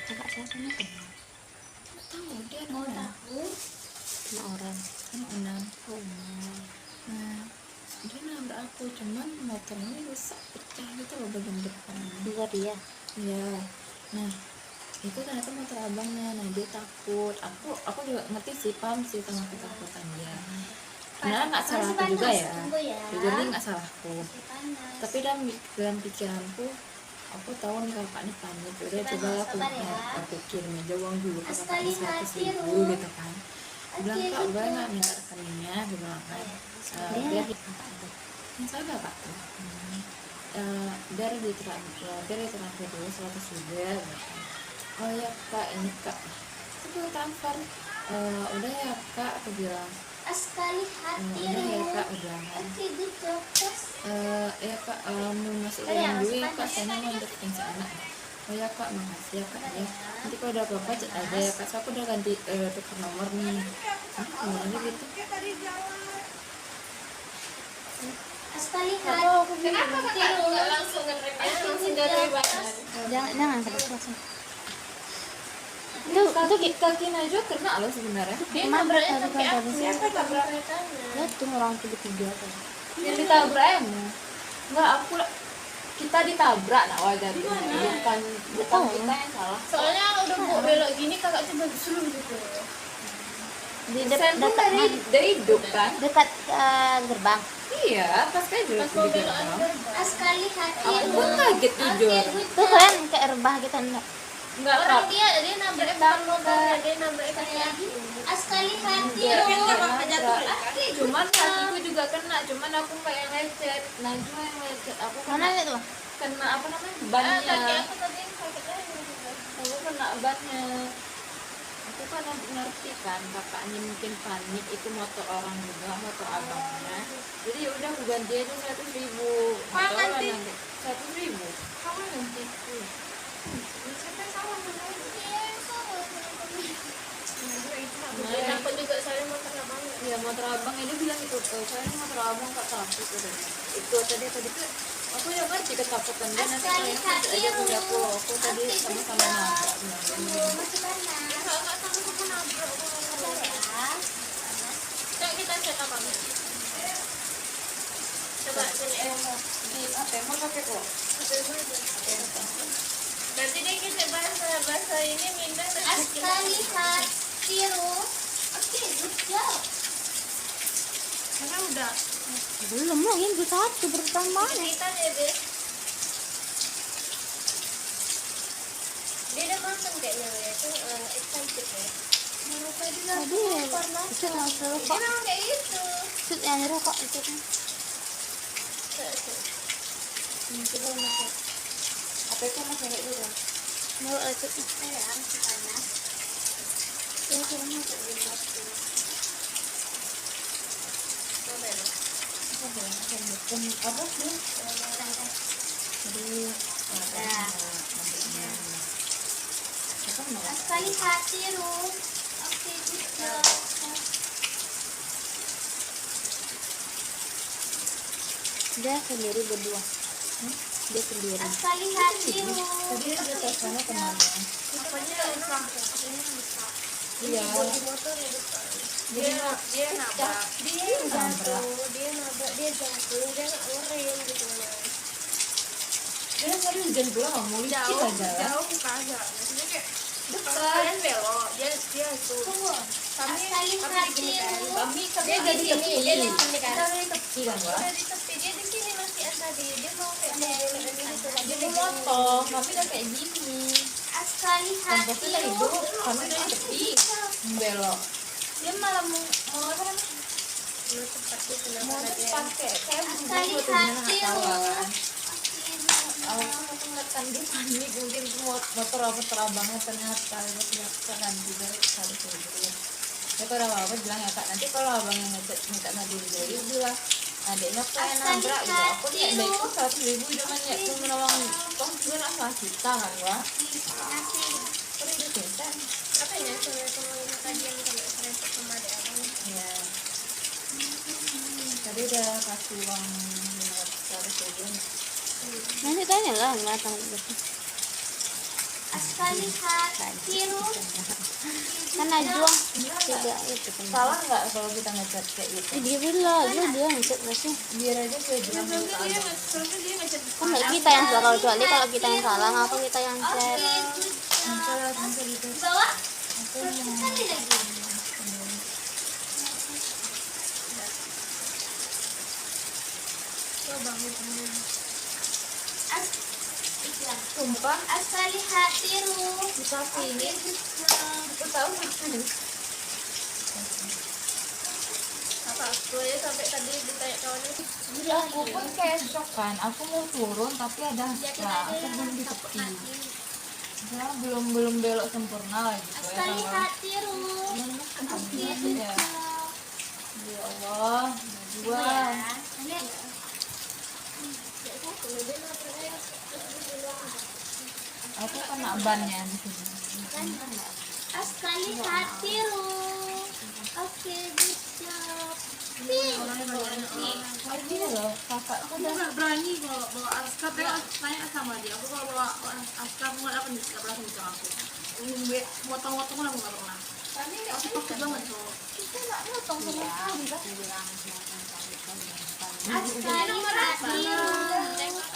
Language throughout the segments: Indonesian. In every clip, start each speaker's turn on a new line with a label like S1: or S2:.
S1: Kakak siapa nih?
S2: Nggak tahu, dia
S3: Mau
S2: anak
S3: tahu?
S1: Sama orang.
S2: anak enam.
S1: Oh, nah.
S2: Nah, dia nabrak aku, cuman motornya rusak, pecah gitu loh bagian depan.
S1: Juga dia.
S2: Iya. Nah, itu ternyata motor abangnya. Nah, dia takut. Aku juga ngerti sih, paham sih sama ketakutan dia. Sebenarnya nggak salah aku juga ya.
S3: Tunggu ya.
S2: Jadi nggak salahku.
S3: Masih panas.
S2: Tapi dalam pikiranku, aku tahu nih kakak ini panik. Udah
S3: Panas,
S2: coba aku
S3: sabar ya.
S2: aku kirim aja uang dulu ke kakak
S3: Sekali
S2: 100.000
S3: hati,
S2: gitu kan. Aku bilang,
S3: Oke,
S2: kak
S3: gitu.
S2: boleh nggak minta rekeningnya? Aku bilang kan. Biar yang saya nggak pak. Biar ditraktir dulu 100.000 ya. Oh ya kak, ini kak. Itu transfer. Udah ya kak, aku bilang.
S3: Sekali hati.
S2: Udah ya kak, udah.
S3: Oke, gitu. Terus
S2: Ya kak, mau masuk
S3: Udah ya,
S2: uang dulu
S3: masuk
S2: ya
S3: aja.
S2: kak, saya mau untuk yang anak. Oh ya kak, makasih ya kak ya. Nanti kalau udah apa-apa chat aja ya kak, so aku udah ganti tukar nomor nih. Gimana gitu?
S3: sekali
S2: Kenapa aku
S3: hati.
S2: bilang nggak langsung ngeremnya, langsung dari badan.
S1: Jangan langsung.
S2: Itu kaki Najwa kena loh sebenarnya.
S3: Dia
S1: Emang
S3: nabraknya
S1: tadi
S3: sampai
S1: kan
S3: aku.
S1: tadi.
S2: Siapa tabrak?
S1: Ya tuh orang tiga kan.
S2: Yang ditabrak emu? Enggak, kita ditabrak nak wajar. Bukan kita yang salah.
S3: Soalnya udah mau belok gini kakak coba suruh gitu.
S1: Di
S2: Sen pun dari hidup kan?
S1: dekat gerbang.
S2: Iya, pas kayak dulu
S3: Pas mau belok sekali hati.
S2: aku pun kaget tidur.
S1: Tuh kalian kayak rebah gitu enggak?
S2: Enggak
S3: Orang
S2: kak.
S3: dia nabraknya bukan motornya, dia nabraknya kaki. Sekali hati.
S2: Cuman kakiku juga kena, cuman aku nggak yang lecet. Najwa yang lecet, aku
S1: Mana
S2: kena,
S1: itu?
S2: kena apa namanya
S3: Kaki
S2: bannya.
S3: aku tadi sakitnya juga.
S2: Aku kena bannya. Aku kan ngerti kan kakaknya mungkin panik, itu motor orang juga, motor abangnya. Jadi ya udah aku ganti aja 100.000.
S3: Kamu ganti?
S2: 100.000.
S3: Kamu nanti.
S2: Siapa yang salah
S3: Kemarin aku juga saya motor abang.
S2: ya motor abang ini bilang itu saya ini motor abang kak takut itu tadi tuh aku ya ngerti ketakutan dia nanti saya nanti aja punya aku tadi sama-sama nabrak bilang
S3: Masih panas.
S2: nggak sama-sama nabrak
S3: Coba kita cek apa? Coba sini
S2: di apa emang pakai kok
S3: nanti deh kita bahasa ini minta sekali hatiru. Oke, good job. Karena udah
S1: Belum lagi yang satu pertama.
S3: kita deh deh. Dia udah makan kayaknya ya, itu excited ya.
S1: Tadi itu langsung
S3: Dia
S1: rokok.
S3: memang kayak gitu.
S1: Itu yang rokok itu.
S3: Coba makan.
S2: apa itu masih kayak dulu
S1: Mau itu.
S3: Masih panas.
S1: Ya kurang masuk di waktu.
S3: Coba ya.
S2: apa sih jadi
S3: Sekali hatiru. Oke, good job.
S1: Dia sendiri berdua. Dia sendiri.
S3: Sekali hatiru.
S2: tadi dia teleponnya kemana
S3: Apanya rusak? Apanya rusak?
S2: iya
S3: Di motor ya depan. Dia nabrak, dia nabrak, dia jatuh, dia nggak ngerem gitu mas.
S2: dia tadi hujan pula nggak mau licin aja
S3: Jauh kagak, maksudnya kayak kalian belok, dia itu. Kami gini kan, dia di sini, dia di sini kan.
S2: di tepi kan Wak?
S3: Udah di tepi, dia di sini masih tadi, dia mau kayak mau belok gitu.
S2: jadi motong kami udah kayak gini
S3: Sekali
S2: kampusnya dari
S3: hatiru.
S2: dulu kami udah di tepi belok dia malah mau apa namanya mau cepat kayak
S3: Sekali
S2: butuh dia nggak tahu
S3: hatiru.
S2: kan aku ngeliatkan dia panik mungkin motor abangnya ternyata nanti dari 100.000 ya kalau apa bilang ya kak nanti kalau abangnya minta nanti jadi bilang adiknya aku yang nabrak gitu aku kayak baikku 100.000 cuman ya aku menolong toh juga nak salah kita kan Wak kok itu desain
S3: Apanya sama tadi yang kena serempet sama adik abang.
S2: ya tadi udah kasih uang 100.000
S1: Nanti tanya lah nggak tahu.
S3: Aska lihat biru.
S1: Kan Najwa tidak itu kan.
S2: Salah nggak kalau kita ngechat kayak gitu?
S1: Dia bilang, dia ngechat nggak sih?
S2: Biar aja dia bilang
S3: Sebelumnya dia ngechat
S1: Kan nggak kita yang salah, kecuali kalau kita yang salah, ngapa kita yang chat?
S3: di bawah. Sekali lagi. Coba iklan.
S2: sumpah
S3: Aska lihat biru.
S2: bisa ini aku tahu
S3: Apa aku ya sampai tadi ditanya kawannya.
S2: aku pun kayak shock kan, aku mau turun tapi ada Aska, aku belum di tepi, karena belum belok sempurna lah gitu
S3: Aska
S2: ya
S3: lihat biru.
S2: ya. Ya Allah, dua. Aku kena bannya di sini.
S3: Aska lihat biru. Oke, good job.
S2: Lagi loh, kakak
S4: Aku nggak berani kalau bawa Aska, tapi tanya sama dia. Aku kalau bawa Aska, aku nggak akan bisa berani sama aku. Motong-motong aku nggak pernah. Aku takut banget loh.
S2: kita nggak motong sama sekali kan?
S3: Aska lihat biru.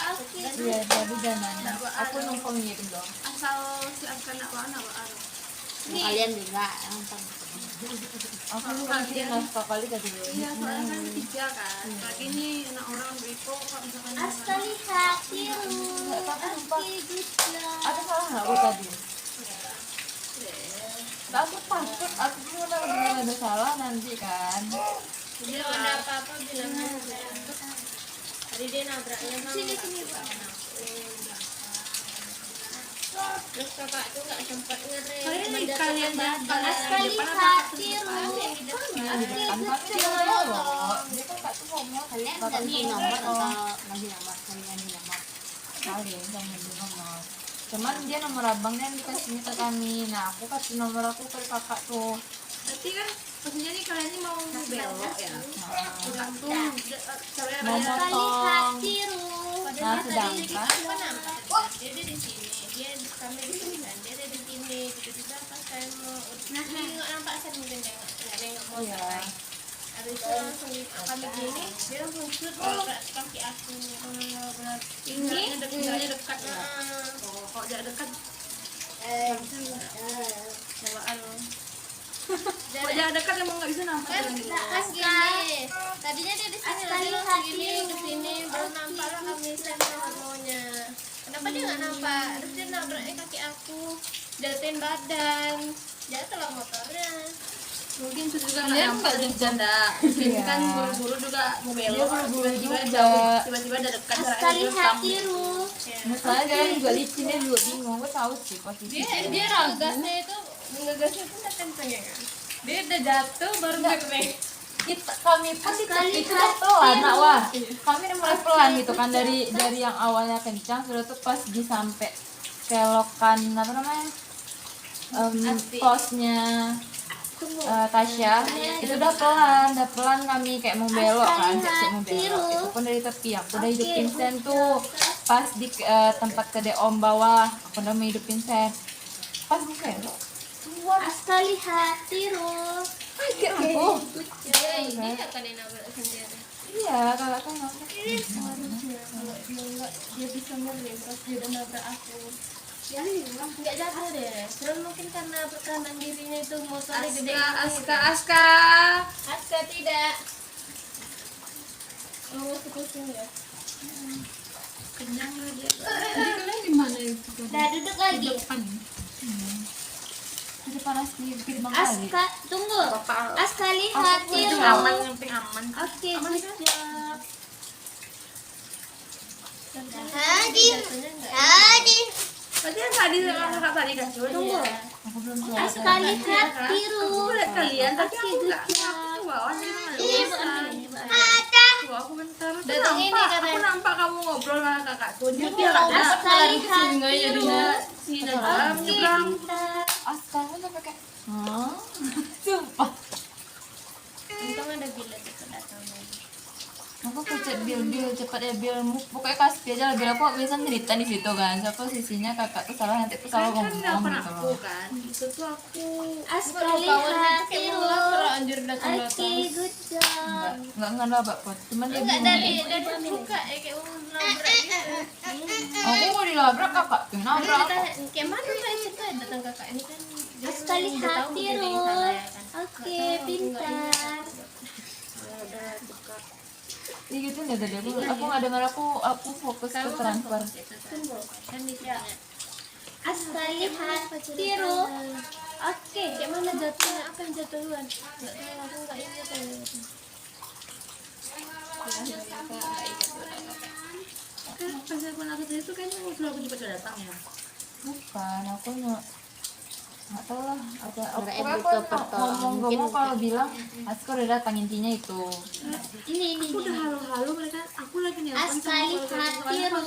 S3: Oke,
S2: Iya, jadi jangan. Aku numpang gitu dong.
S4: Asal si Aska nggak mana, baru.
S1: Kalian juga nonton.
S2: Aku mungkin nafkah kali tadi.
S4: Iya, soalnya kan tiga kan. Lagi ini anak orang Beko, kalau misalkan
S3: Aska lihat biru.
S2: Nggak apa-apa, sumpah.
S3: Oke, good job.
S2: Ada salah nggak aku tadi? Nggak, aku takut. Aku cuma bilang ada salah nanti kan.
S3: Dia kalau ada apa-apa bilang aja. Tadi dia nabraknya sama sini. Terus kakak tuh nggak sempat ngerem.
S4: kalian datang
S3: Aska
S4: di depan
S3: lihat
S4: apa?
S3: biru.
S2: Di depan kami dia ngomong. Dia kan nggak tuh ngomong.
S1: Kalian
S2: Kakak
S1: ganti
S2: tuh
S1: nomor
S2: ngomong.
S1: atau lagi nomor? Kalian ganti nomor.
S2: Kalian jangan di nomor. Cuman dia nomor abangnya yang dikasihnya ke kami. Nah, aku kasih nomor aku ke kakak tuh.
S4: Berarti kan maksudnya nih kalian ini mau belok ya? Enggak tuh, saya
S2: Mau
S3: Aska lihat
S2: motong.
S3: biru.
S2: Nah, sedangkan
S3: Apa nampak? Dia ada di sini. Dia kami di sini kan. Dia ada di sini. Tiba-tiba pas saya mau nggak nampak saya mungkin nengok motor
S2: Iya.
S3: kan. Habis itu langsung kami gini. Dia langsung shoot ke kaki aku.
S4: ini jaraknya dekat ya.
S3: Heeh.
S4: Oh, kalau jarak dekat bawaan loh. Kalau jarak dekat emang nggak bisa nampak
S3: Kan
S4: jalan gitu.
S3: pas gini. Tadinya dia di sini nanti langsung gini ke sini baru nampak lah kami sama maunya. Kenapa dia nggak nampak? Terus dia nabraknya kaki aku, jatuhin badan, jatuh motornya.
S4: Mungkin itu juga
S2: Kalian
S4: nggak
S2: nggak
S4: bercanda. Mungkin
S2: Iya.
S4: kan buru-buru juga mau
S2: Dia
S4: belok,
S2: buru-buru
S4: tiba-tiba
S2: juga.
S4: jauh, tiba-tiba ada dekat
S3: Aska
S4: jaraknya
S3: lihat
S4: direkam.
S3: biru.
S2: Misalnya dia juga licin, dia juga bingung. Gue tahu sih posisi
S3: Dia ngegasnya itu ngegasnya itu nggak kenceng ya kan? Dia udah jatuh baru ngerem.
S2: Kami pun di
S3: Sekali
S2: tepi sudah
S3: hati.
S2: pelan, nak wah. Kami udah mulai pelan gitu kan dari yang awalnya kencang sudah tuh pas di sampai kelokan apa namanya posnya Tasya itu udah pelan kami kayak mau belok kan, siap mau belok. Itu pun dari tepi aku udah hidupin sen tuh pas di tempat kedai om bawah aku udah mau hidupin sen pas mau belok keluar
S3: Aska lihat biru.
S2: kaget aku.
S3: Dia akan nabrak sendiri.
S2: Iya, kakak kan nabrak.
S3: Kalau dia nggak, dia bisa ngerem pas dia udah nabrak aku. Ya, nggak jatuh deh. Terus mungkin karena pertahanan dirinya itu motornya gede.
S4: Aska.
S3: Aska tidak. Oh, masih pusing ya.
S4: Kenyang lah dia. Jadi kalian di mana itu?
S3: Nah, duduk lagi.
S2: Itu panas di gerbang kali.
S3: Aska, tunggu. Aska lihat biru.
S4: Aman, yang penting aman.
S3: Oke, good job. Hadir. Hadir.
S4: Berarti yang tadi sama kakak tadi kan? Tunggu.
S2: Aku belum tahu.
S3: Aska lihat biru.
S4: Aku lihat kalian, tapi aku
S3: Oke,
S4: nggak
S3: good
S4: aku
S3: job.
S4: ke bawah jadi nggak
S3: Ini
S4: bisa.
S3: ada.
S4: Tuh, aku bentar. Aku
S3: Datang ini
S4: nampak,
S3: karena-
S4: aku nampak kamu ngobrol sama kakakku. Dia
S3: Aska
S4: nggak ada.
S3: lihat biru.
S4: Si Najwa
S3: Oke,
S4: menyeberang.
S3: pintar.
S2: Askara sampai kayak, hah? Sumpah.
S3: Untung ada bilet itu datang lagi.
S2: Aku kecet bil cepat ya bil pokoknya kasih aja lah bil aku bisa cerita di situ kan siapa posisinya kakak tuh salah nanti tuh salah
S4: kan
S2: ngomong
S4: nelfon
S2: gitu
S4: aku
S2: loh.
S4: kan itu tuh aku
S3: Sekali hati anjir datang
S1: Oke, good job.
S2: Enggak nabrak kok cuman dia
S3: enggak
S2: bingung.
S3: dari buka kayak mau nabrak gitu.
S2: Aku mau dilabrak kakak tuh nabrak aku.
S3: Ditanya, kayak mana mbak cerita datang kakak ini kan dia
S1: Sekali
S3: udah tahu
S1: hati
S3: dia yang
S1: Ru.
S3: salah ya kan.
S1: Oke, pintar.
S2: Iya gitu nggak tadi aku nggak dengar aku fokus ke transfer.
S3: Kan ditanya
S1: Sekali hati Ru. Oke.
S3: kayak mana jatuhnya apa yang jatuh duluan nggak tahu aku nggak ingat ya
S4: kan pas aku nangis itu kan waktu aku juga datang ya.
S2: Bukan aku nggak tahu lah apa
S1: Nggak
S2: aku
S1: butuh pertolongan.
S2: ngomong
S1: Mungkin
S2: ngomong kalau bilang Aska udah datang intinya itu.
S1: Ini.
S4: Aku udah halo-halo mereka aku lagi nelfon
S1: Sekali hati Ru.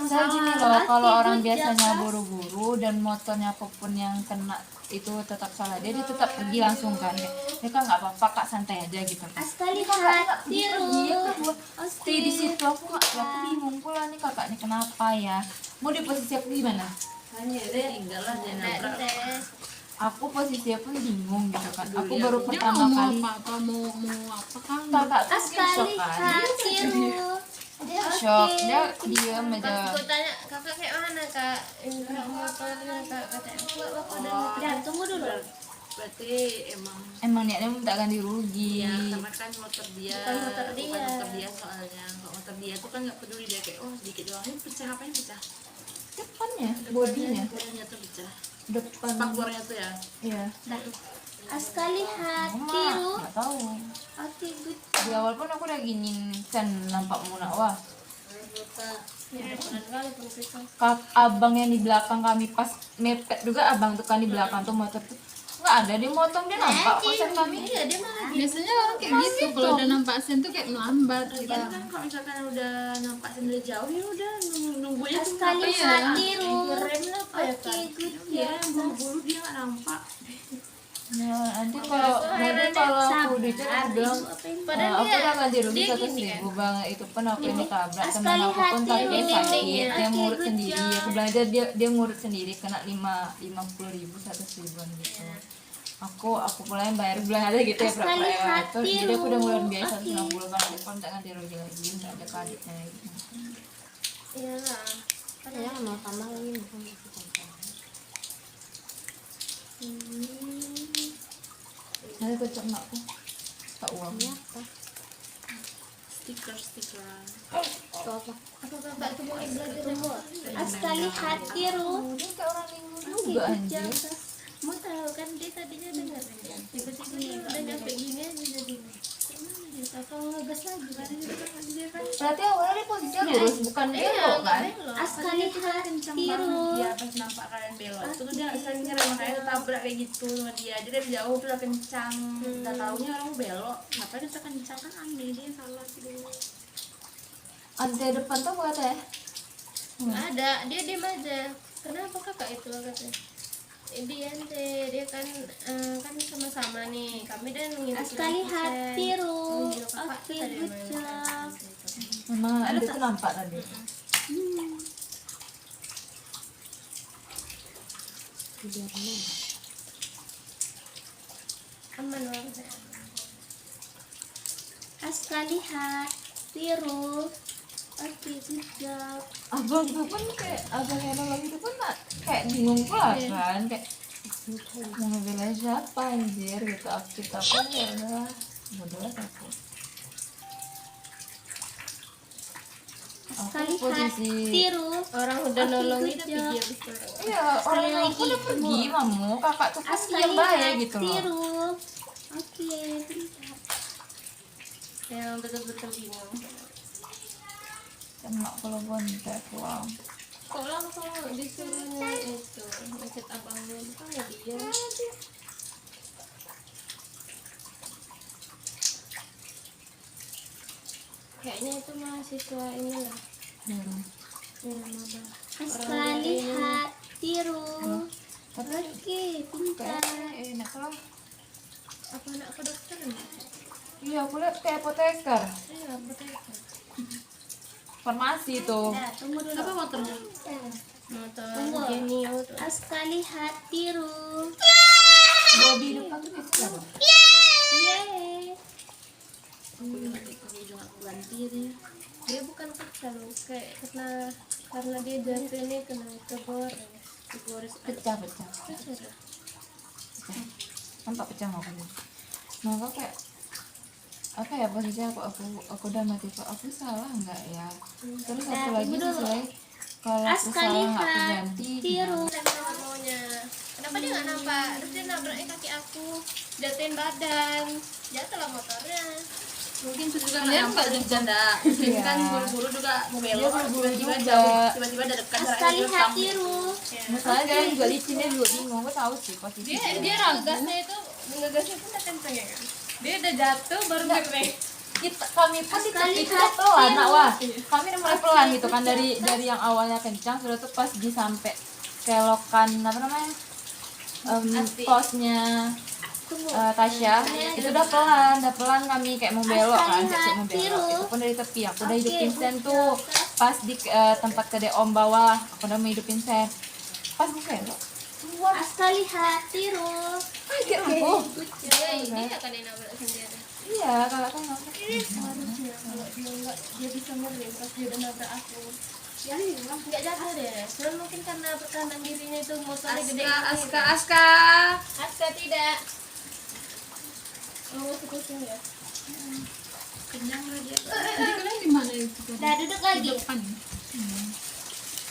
S2: Saya gini loh,
S1: Oke,
S2: kalau orang
S1: good
S2: biasanya
S1: job.
S2: buru-buru dan motornya apapun yang kena itu tetap salah dia tetap pergi langsung kan dia kan nggak apa-apa kak santai aja gitu kan.
S1: Sekali hati Ru.
S2: Dia kan buat stay di situ aku bingung pula nih kakaknya kenapa ya mau di posisi aku gimana
S4: hanya deh tinggal lah dia nabrak.
S2: aku posisinya pun bingung gitu kan aku
S4: Iya,
S2: baru
S4: dia
S2: pertama
S4: mau
S2: kali
S4: apa mau apa kan
S2: kakak tuh
S1: Sekali
S2: shock kan
S1: hati Ru.
S2: dia shock dia diam
S3: pas
S2: aja
S3: gue tanya kakak kayak mana kak ini kak motornya kak katanya aku bapak udah
S1: Ya, tunggu dulu.
S4: berarti
S2: emang niatnya minta ganti rugi
S4: ya karena kan motor dia
S3: Bukan motor dia.
S4: bukan motor dia soalnya kalau motor dia tuh kan nggak peduli dia kayak oh sedikit doang ini pecah apa yang pecah
S2: depannya bodinya
S4: bodinya tuh pecah
S2: depan
S4: spakbornya tuh ya
S2: iya
S1: Sekali hati Ru.
S2: nggak tahu
S1: Oke, good.
S2: di awal pun aku udah gini kan nampak Muna wah
S3: ya bukan kali pun pisau
S2: abang yang di belakang kami pas mepet juga abang tuh kan di belakang tuh motor tuh nggak ada dia motong dia nampak kosan kami
S3: iya dia malah
S4: biasanya orang kayak gitu kalau udah nampak sen tuh kayak melambat gitu
S2: Iya.
S4: kan kalau misalkan udah nampak sen dari jauh ya udah nunggunya tuh
S1: Sekali
S4: apa ya
S1: hati Ru.
S3: rem apa ya
S1: Oke,
S3: kan
S1: good
S4: ya
S1: job.
S4: buru-buru dia nggak nampak
S2: nah, nanti kalau aku dicek aku bilang
S3: Padahal
S2: aku
S3: dia-
S2: udah ganti rugi
S3: dia
S2: 100.000 bang itu pun aku yang ditabrak teman
S1: Sekali
S2: aku pun
S1: hati,
S2: tapi
S1: Ru.
S2: sakit dia
S1: Oke,
S2: ngurut
S1: good
S2: sendiri
S1: job.
S2: aku bilang aja dia ngurut sendiri kena 50.000 100.000 gitu aku pula yang bayar bilang aja gitu ya
S1: Sekali
S2: berapa ya itu
S1: hati,
S2: jadi aku udah
S1: Ru.
S2: ngeluarin biaya
S1: Oke.
S2: 160 bang dia pun tak ganti rugi lagi nggak ada kreditnya gitu.
S3: iya lah
S1: Saya mau tambah lagi bukan masih tambah.
S2: nanti cocok makku tak uang
S1: Ini apa?
S4: stiker-stikeran
S1: Itu apa?
S3: aku kakak tuh mau belajar demo
S1: Sekali hati Ru.
S2: dia kayak orang linglung
S1: Oke,
S2: juga
S1: good
S2: anjir
S1: job.
S3: mau tahu kan dia tadinya dengar tiba-tiba dia udah nyampe gini aja jadi gimana dia apa ngegas lagi kan dia kan
S2: berarti awalnya dia posisinya lurus bukan belok
S3: nggak
S2: kan
S3: belok.
S1: Sekali hati Ru.
S4: dia pas nampak kalian belok itu tuh dia sering ngerem makanya ketabrak kayak gitu sama dia jadi dari jauh tuh udah kencang udah taunya orang belok ngapain dia kencang kan aneh dia salah gitu
S2: ante depan tuh buat ya
S3: ada dia diem aja kenapa kakak itu katanya dia kan kan sama-sama nih kami dan ngikutin
S1: Sekali
S3: kusen.
S1: hati Ru.
S3: Iya, kakak
S1: Oke,
S3: tuh tadi
S1: good
S3: main
S1: job.
S2: memang ada tuh nampak tadi
S3: aman banget ya.
S1: Sekali hati Ru. Oke, good job.
S2: abang tuh pun kayak abang yang nolong itu pun kayak bingung pula kan kayak mau ngebelain siapa anjir gitu kita pun ya udah bodoh lah aku
S1: Sekali
S2: posisi
S1: hati Ru.
S3: orang udah
S1: Oke,
S3: nolong
S1: good
S3: itu
S1: job.
S3: pergi habis itu
S2: iya orang yang aku udah pergi mamu kakak tuh kan
S1: Sekali
S2: diam baik gitu
S1: hati
S2: loh
S1: Ru. Oke, pintar.
S3: yang betul-betul bingung
S2: kena kalau bontek wow
S3: kok langsung disuruhnya itu ngechat abangnya bukan ya dia kayaknya itu mahasiswa inilah yang apa
S1: Sekali hati Ru.
S2: tapi
S1: Oke, pintar.
S2: kayak enak lah
S3: apa anak kedokteran
S2: iya aku lihat kayak apoteker
S3: iya apoteker
S2: Farmasi tuh.
S1: Nah, tunggu dulu.
S4: Apa motornya?
S3: Motor
S1: Tunggu.
S3: Genio tuh.
S1: Aska lihat tiru.
S2: Body depan tuh kecil.
S1: Yeay.
S4: Aku juga ganti dia.
S3: Dia bukan pecah loh, kayak karena dia jatuh ini kena kegores.
S2: Pecah. Nampak pecah nggak aku? Nah kok kayak apa ya posisi aku udah mati kok aku salah nggak ya? Terus satu
S1: Nah,
S2: lagi
S1: tunggu dulu.
S2: sesuai kalau aku
S1: Aska
S2: salah nggak aku
S1: lihat
S2: ganti.
S1: tiru.
S3: Saya bilang maunya, kenapa dia nggak nampak? Terus dia nabraknya kaki aku, jatuhin badan, jatuhlah motornya.
S4: Mungkin itu juga nggak nampak bercanda. Mungkin kan buru-buru juga mau
S2: Iya,
S4: belok,
S2: buru-buru
S4: tiba-tiba
S2: juga.
S4: jauh, tiba-tiba ada dekat
S1: Aska
S4: jaraknya
S1: lihat
S4: kamu.
S1: tiru.
S2: Masalahnya dia juga licin, dia juga bingung. Aku tahu sih posisi
S3: Dia ngegasnya pun udah kenceng ya kan. Dia udah jatuh baru ngerem.
S2: kami pun di
S1: Sekali
S2: itu udah
S1: hati
S2: pelan nak
S1: lu.
S2: wah kami udah mulai pelan gitu kan dari yang awalnya kencang sudah tuh pas di sampai kelokan apa namanya posnya Tasya itu udah pelan kami kayak mau belok kan kayak mau belok itu pun dari tepi aku udah hidupin sen tuh pas di tempat kedai om bawah aku udah mau hidupin sen pas mau belok
S1: Aska lihat tiru.
S2: kaget aku
S3: Dia akan yang nabrak sendiri.
S2: iya kalau kan
S3: Harusnya kalau dia enggak, dia bisa ngerem pas dia udah nabrak aku. Ya nggak jatuh deh. Cuman mungkin karena perkanan dirinya itu motornya gede.
S4: Aska.
S3: Aska tidak. Oh, pusing ya.
S4: Kenyang lah dia.
S3: Jadi kalian di mana itu?
S1: Nah, duduk lagi.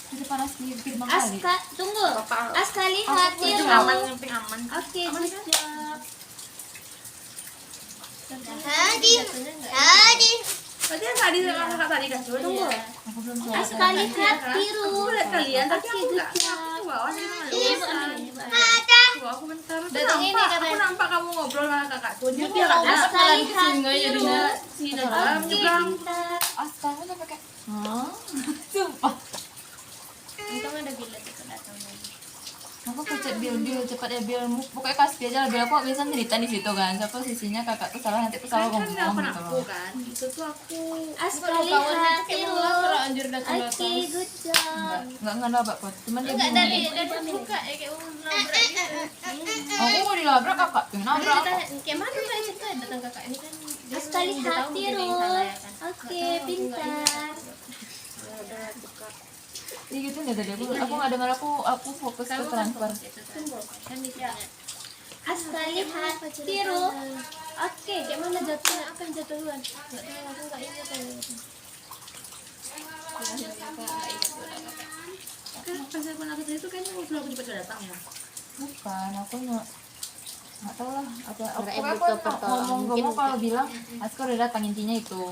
S2: itu panas di firman kali
S1: Aska, tunggu. Aska lihat tiru.
S4: Aman, yang penting aman.
S1: Oke, good job.
S3: Hadi.
S4: Berarti yang tadi sama kakak tadi kan coba
S1: Tunggu.
S2: aku belum sholat
S1: Aska lihat tiru.
S4: Aku lihat kalian tapi aku
S1: Oke,
S4: nggak
S1: good
S4: aku
S1: job.
S4: bawah jadi mana
S1: Iya,
S4: bisa.
S1: Bu.
S4: Aku bentar. Aku
S3: Datang ini
S4: nampak,
S3: katanya.
S4: aku nampak kamu ngobrol sama kakakku. Dia
S1: Tunggu,
S4: nggak ada.
S1: Aska lihat tiru.
S4: Si dalam
S1: Oke,
S4: juga.
S1: pintar.
S2: astaga udah pakai sumpah
S3: Untung ada bilet itu datang lagi.
S2: aku pencet bil cepat ya bil pokoknya kasih aja lah bil aku bisa cerita di situ kan siapa posisinya kakak tuh salah nanti tuh salah
S4: Kan
S2: ngomong
S4: nelfon
S2: gitu
S4: aku
S2: loh
S4: kan. Itu tuh aku.
S1: Aska
S3: Kalau kawan
S1: lihat
S3: itu kayak
S1: tiru.
S3: mau lapar anjir datang.
S1: Oke, good job.
S2: nggak nabrak kok cuman dia
S3: Enggak
S2: bingung
S3: dari buka ya kayak mau nabrak gitu.
S2: aku mau dilabrak kakak tuh
S3: Dia
S2: nabrak aku.
S3: ditanya, kayak mana kayak cerita datang kakak ini kan dia
S1: Aska
S3: udah
S1: lihat
S3: tahu dia
S1: tiru.
S3: yang salah ya kan.
S1: Oke, pintar.
S2: Iya gitu nggak tadi aku nggak dengar aku fokus ke transfer
S3: Kan ditanya.
S1: Aska lihat tiru. Oke,
S3: Kayak mana jatuhnya? Apa yang jatuh duluan? Enggak tahu, aku enggak ingat yang itu.
S4: Kan pas aku nangis itu kayaknya waktu aku cepet datang ya.
S2: bukan aku nggak tahu lah apa
S1: Kirain
S2: aku
S1: butuh pertolongan.
S2: ngomong kalau bilang Aska udah datang intinya itu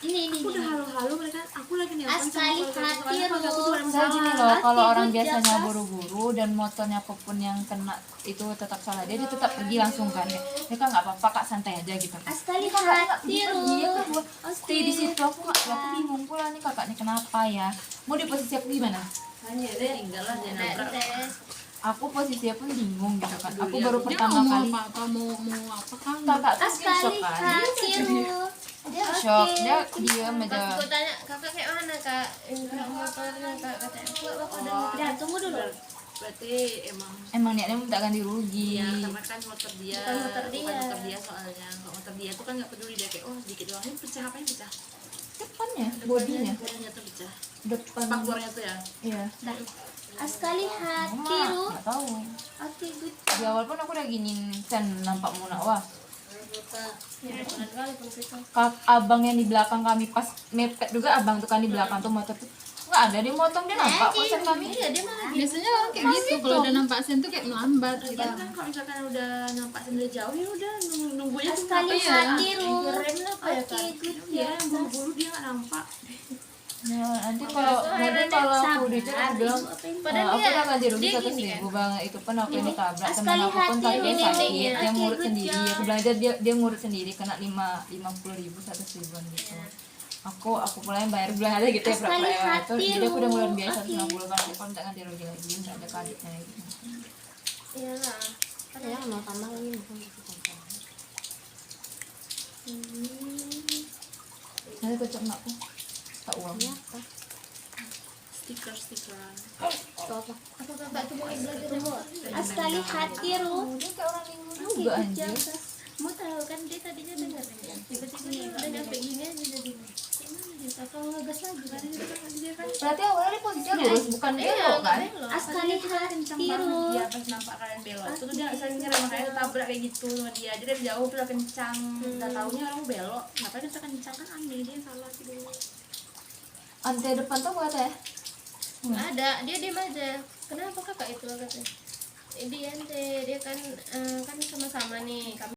S1: ini.
S4: Aku udah halu-halu mereka. Aku lagi nelfon
S1: Aska lihat tiru.
S2: saya gini loh
S1: Oke,
S2: kalau orang
S1: good
S2: biasanya
S1: job, Sas.
S2: buru-buru dan motornya apapun yang kena itu tetap salah dia tetap pergi langsung kan dia kan nggak apa-apa kak santai aja gitu kan
S1: Aska lihat tiru.
S2: dia kedua stay di situ aku bingung pula nih kakak nih kenapa ya mau di posisi aku gimana
S4: Hanya dia tinggal lah dia nabrak.
S2: aku posisinya pun bingung gitu kan aku baru pertama kali
S4: apa mau apa kan?
S2: kakak tuh
S1: Aska
S2: shock kan
S1: lihat tiru.
S2: dia shock dia diam
S3: Pas
S2: aja
S3: gue tanya, kakak kayak mana kak? Indra motornya kak, katanya aku bapak dan
S1: Ya, tunggu dulu.
S4: Berarti
S2: emang niatnya minta ganti rugi
S4: ya karena kan motor dia.
S3: Bukan motor dia.
S4: Bukan motor dia soalnya. Kalau motor dia tuh kan nggak peduli dia kayak sedikit doang ini pecah apa yang pecah?
S2: depannya bodinya
S4: Bodinya tuh pecah.
S2: depan
S4: Spakbornya tuh ya.
S2: iya
S1: Aska lihat
S2: aku
S1: tiru.
S2: mah nggak tahu
S1: Oke, good.
S2: di awal pun aku udah giniin sen nampak muna wah
S3: ya, bukan kali pun kita.
S2: abang yang di belakang kami pas mepet juga abang tuh kan di belakang tuh motor tuh nggak ada dia motong dia nampak kok sen kami
S3: Iya, dia malah
S4: Biasanya orang kayak gitu kalau udah nampak sen tuh kayak melambat gitu.
S3: Iya.
S4: Kan kalau misalkan udah nampak sen dari jauh ya udah nunggunya tuh
S1: Aska lihat tiru.
S3: rem apa ya
S1: Oke,
S3: kak?
S1: good
S4: Iya,
S1: job.
S4: yang buru-buru dia nggak nampak.
S2: nah, nanti kalau aku dicek aku bilang
S3: Padahal
S2: aku
S3: dia-
S2: udah ganti rugi
S3: dia
S2: 100.000 bang itu pun aku yang ditabrak
S1: Aska
S2: teman aku pun
S1: lihat
S2: tadi
S1: tiru.
S2: sakit
S3: Iya.
S2: dia
S1: Oke,
S2: ngurut
S1: good
S2: sendiri
S1: job.
S2: aku bilang aja dia ngurut sendiri kena 50.000 100.000 gitu aku pula yang bayar bilang aja gitu ya
S1: Aska
S2: berapa ya
S1: lihat
S2: itu jadi aku udah
S1: tiru.
S2: ngeluarin biaya
S1: Oke.
S2: 150 bang kalau minta ganti rugi lagi nggak ada kaditnya gitu
S3: Iya lah.
S1: Ya, mau tambah lagi bukan
S2: nanti kocok makku minta uang.
S1: Ini apa?
S4: Stiker-stikeran.
S1: Itu apa?
S3: Apa kakak tuh mau belajar demo?
S1: Askali hatiru.
S2: Dia kayak orang lingu juga anjir.
S3: Mau tahu kan dia tadinya dengar ya. Tiba-tiba dia udah nyampe gini aja jadi. Gimana dia? Kalau ngegas lagi kan dia kan.
S2: Berarti awalnya dia posisinya lurus, bukan belok kan?
S1: Askali
S4: Kencang banget
S1: hatiru.
S4: dia pas nampak kalian belok tuh dia nggak saling nyerah, makanya ketabrak kayak gitu sama dia. Jadi dari jauh udah kencang, udah taunya orang belok, ngapain kita kencang, kan aneh, dia yang salah sih dulu.
S2: Ante depan tuh apa ya?
S3: Ada, dia diam aja. Kenapa kakak itu katanya? Dia kan kan sama-sama nih. Kami